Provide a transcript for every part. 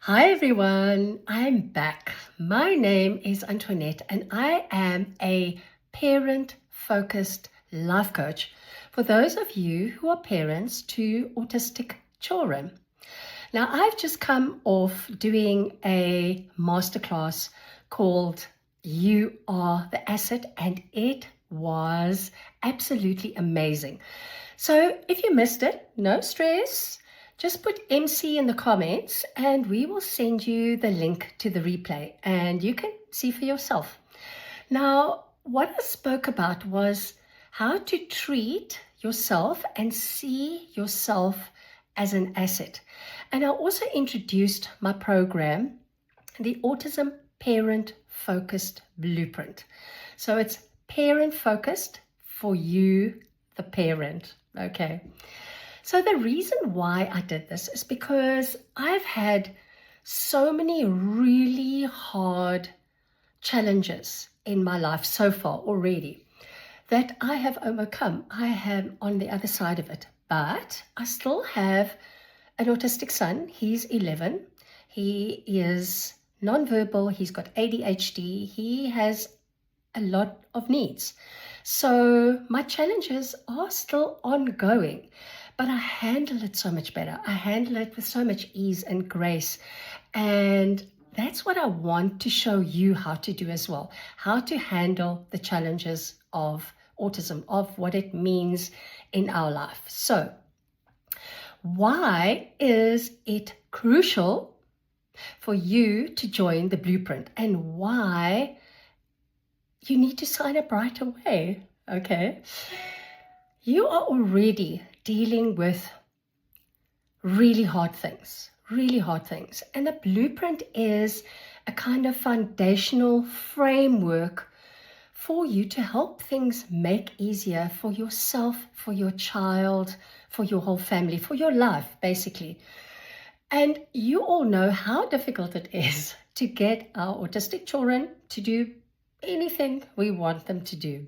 Hi everyone, I'm back. My name is Antoinette and I am a parent-focused life coach for those of you who are parents to autistic children. Now, I've just come off doing a masterclass called You Are the Asset, and it was absolutely amazing. So if you missed it, no stress. Just put MC in the comments and we will send you the link to the replay and you can see for yourself. Now, what I spoke about was how to treat yourself and see yourself as an asset. And I also introduced my program, the Autism Parent-Focused Blueprint. So it's parent-focused for you, the parent. Okay. So the reason why I did this is because I've had so many really hard challenges in my life so far already that I have overcome. I am on the other side of it, but I still have an autistic son. He's 11. He is nonverbal. He's got ADHD. He has a lot of needs. So my challenges are still ongoing, but I handle it so much better. I handle it with so much ease and grace. And that's what I want to show you how to do as well, how to handle the challenges of autism, of what it means in our life. So why is it crucial for you to join the blueprint, and why you need to sign up right away? Okay. You are already dealing with really hard things. And the blueprint is a kind of foundational framework for you to help things make easier for yourself, for your child, for your whole family, for your life, basically. And you all know how difficult it is to get our autistic children to do anything we want them to do.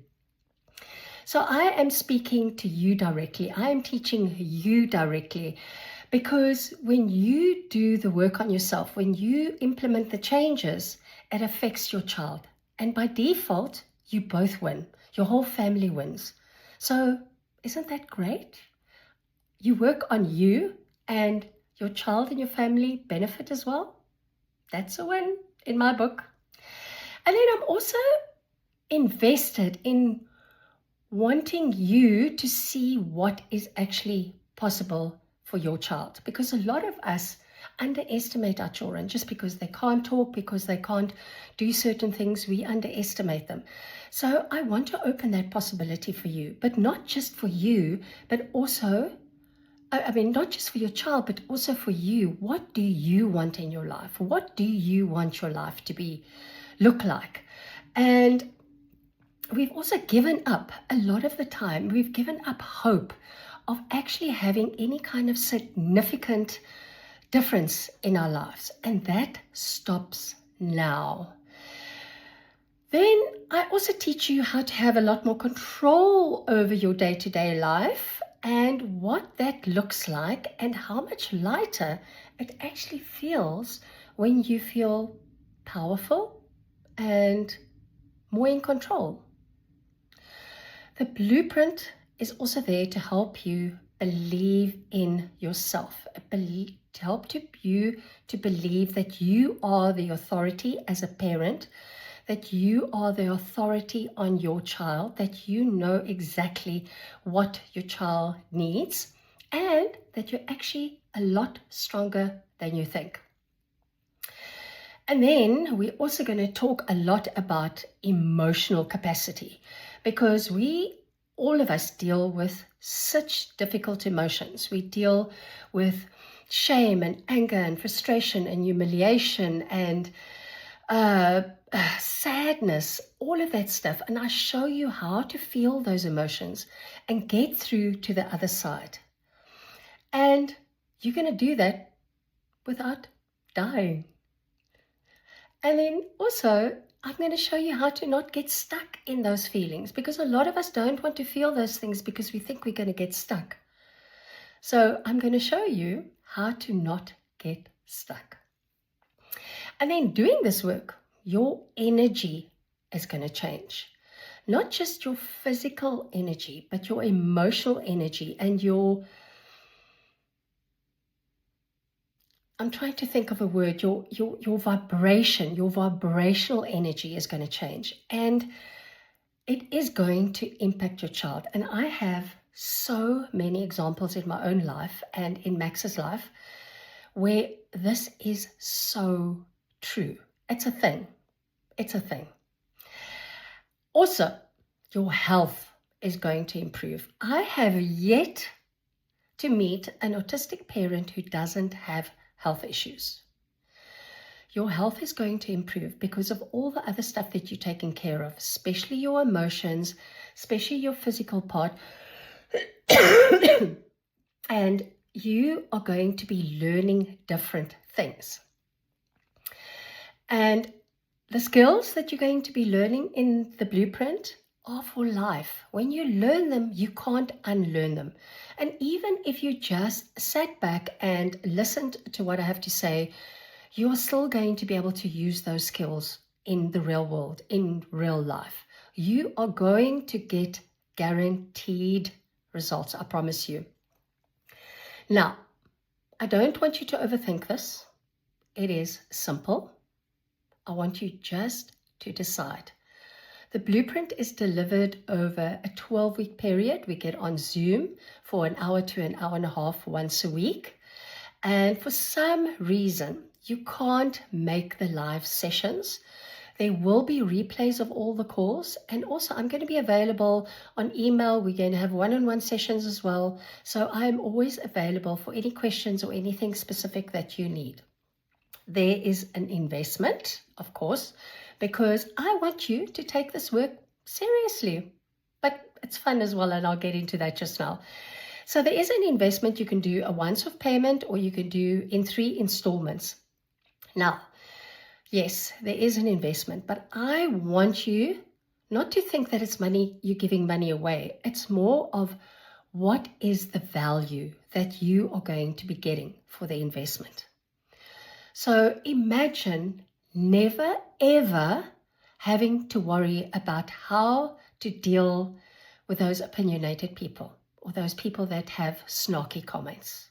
So I am speaking to you directly. I am teaching you directly, because when you do the work on yourself, when you implement the changes, it affects your child. And by default, you both win. Your whole family wins. So isn't that great? You work on you and your child and your family benefit as well. That's a win in my book. And then I'm also invested in wanting you to see what is actually possible for your child, because a lot of us underestimate our children just because they can't talk, because they can't do certain things. We underestimate them. So I want to open that possibility for you, but not just for you, but also, not just for your child, but also for you. What do you want in your life? What do you want your life to look like? And we've also given up a lot of the time. We've given up hope of actually having any kind of significant difference in our lives. And that stops now. Then I also teach you how to have a lot more control over your day-to-day life and what that looks like and how much lighter it actually feels when you feel powerful and more in control. The blueprint is also there to help you believe in yourself, to help you to believe that you are the authority as a parent, that you are the authority on your child, that you know exactly what your child needs, and that you're actually a lot stronger than you think. And then we're also going to talk a lot about emotional capacity, because all of us deal with such difficult emotions. We deal with shame and anger and frustration and humiliation and sadness, all of that stuff. And I show you how to feel those emotions and get through to the other side. And you're going to do that without dying. And then also, I'm going to show you how to not get stuck in those feelings, because a lot of us don't want to feel those things because we think we're going to get stuck. So I'm going to show you how to not get stuck. And then doing this work, your energy is going to change. Not just your physical energy, but your emotional energy and I'm trying to think of a word, your vibration, your vibrational energy is going to change. And it is going to impact your child. And I have so many examples in my own life and in Max's life where this is so true. It's a thing. It's a thing. Also, your health is going to improve. I have yet to meet an autistic parent who doesn't have health issues. Your health is going to improve because of all the other stuff that you're taking care of, especially your emotions, especially your physical part. And you are going to be learning different things. And the skills that you're going to be learning in the blueprint are for life. When you learn them, you can't unlearn them. And even if you just sat back and listened to what I have to say, you are still going to be able to use those skills in the real world, in real life. You are going to get guaranteed results, I promise you. Now, I don't want you to overthink this. It is simple. I want you just to decide. The blueprint is delivered over a 12-week period. We get on Zoom for an hour to an hour and a half once a week. And for some reason, you can't make the live sessions. There will be replays of all the calls. And also, I'm going to be available on email. We're going to have one-on-one sessions as well. So I'm always available for any questions or anything specific that you need. There is an investment, of course, because I want you to take this work seriously. But it's fun as well, and I'll get into that just now. So there is an investment. You can do a once-off payment, or you can do in 3 installments. Now, yes, there is an investment, but I want you not to think that it's money, you're giving money away. It's more of what is the value that you are going to be getting for the investment. So imagine never, ever having to worry about how to deal with those opinionated people or those people that have snarky comments.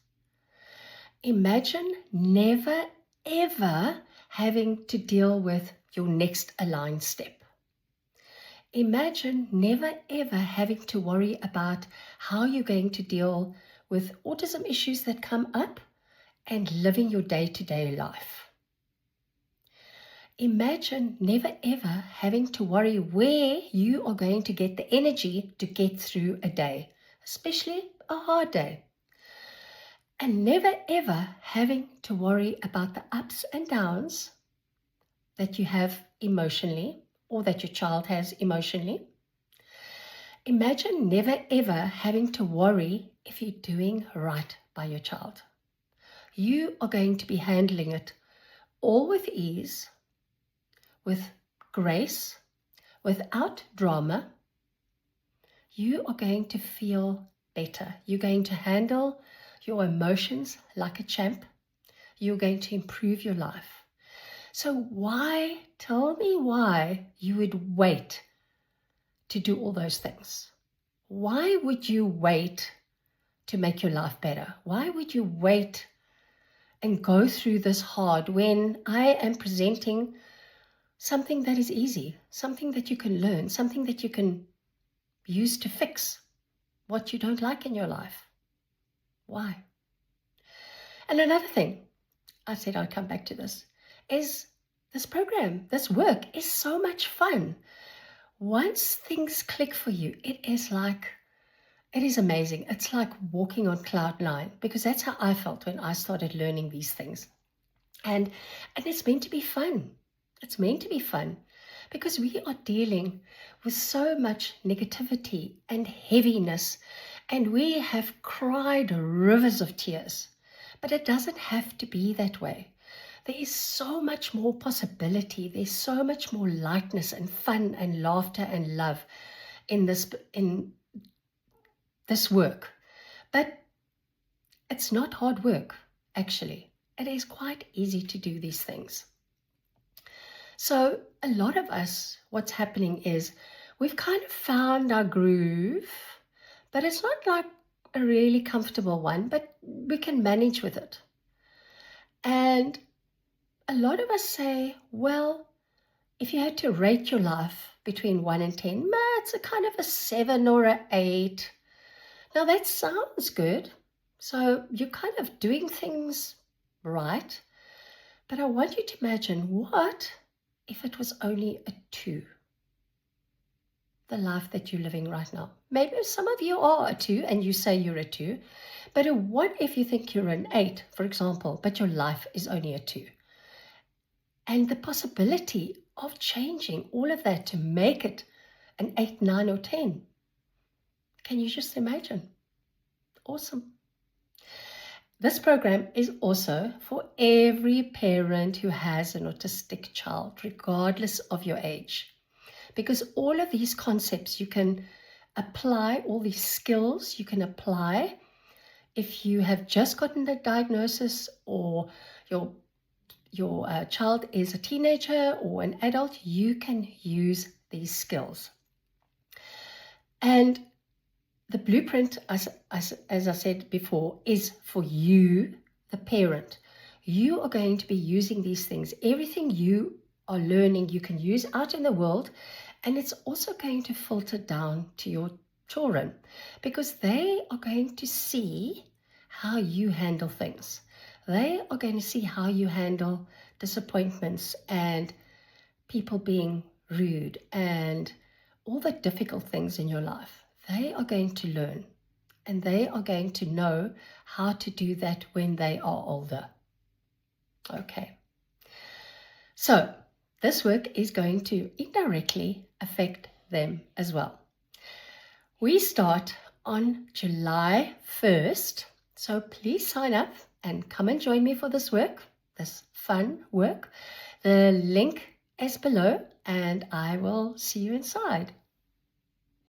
Imagine never, ever having to deal with your next aligned step. Imagine never, ever having to worry about how you're going to deal with autism issues that come up and living your day-to-day life. Imagine never ever having to worry where you are going to get the energy to get through a day, especially a hard day. And never ever having to worry about the ups and downs that you have emotionally or that your child has emotionally. Imagine never ever having to worry if you're doing right by your child. You are going to be handling it all with ease, with grace, without drama. You are going to feel better. You're going to handle your emotions like a champ. You're going to improve your life. So tell me why you would wait to do all those things? Why would you wait to make your life better? Why would you wait and go through this hard when I am presenting something that is easy, something that you can learn, something that you can use to fix what you don't like in your life? Why? And another thing, I said I'd come back to this, is this program, this work is so much fun. Once things click for you, it is amazing. It's like walking on cloud 9, because that's how I felt when I started learning these things. And it's meant to be fun. It's meant to be fun because we are dealing with so much negativity and heaviness, and we have cried rivers of tears. But it doesn't have to be that way. There is so much more possibility. There's so much more lightness and fun and laughter and love in this work. But it's not hard work, actually. It is quite easy to do these things. So a lot of us, what's happening is we've kind of found our groove, but it's not like a really comfortable one, but we can manage with it. And a lot of us say, well, if you had to rate your life between 1 and 10, it's a kind of a 7 or an 8. Now that sounds good. So you're kind of doing things right. But I want you to imagine, what if it was only a 2? The life that you're living right now. Maybe some of you are a 2 and you say you're a 2. But what if you think you're an 8, for example, but your life is only a 2? And the possibility of changing all of that to make it an 8, 9, or 10. Can you just imagine? Awesome. This program is also for every parent who has an autistic child, regardless of your age. Because all of these concepts you can apply, all these skills you can apply if you have just gotten the diagnosis, or your child is a teenager or an adult. You can use these skills. And the blueprint, as I said before, is for you, the parent. You are going to be using these things. Everything you are learning, you can use out in the world, and it's also going to filter down to your children, because they are going to see how you handle things. They are going to see how you handle disappointments and people being rude and all the difficult things in your life. They are going to learn, and they are going to know how to do that when they are older. Okay. So this work is going to indirectly affect them as well. We start on July 1st. So please sign up and come and join me for this work, this fun work. The link is below, and I will see you inside.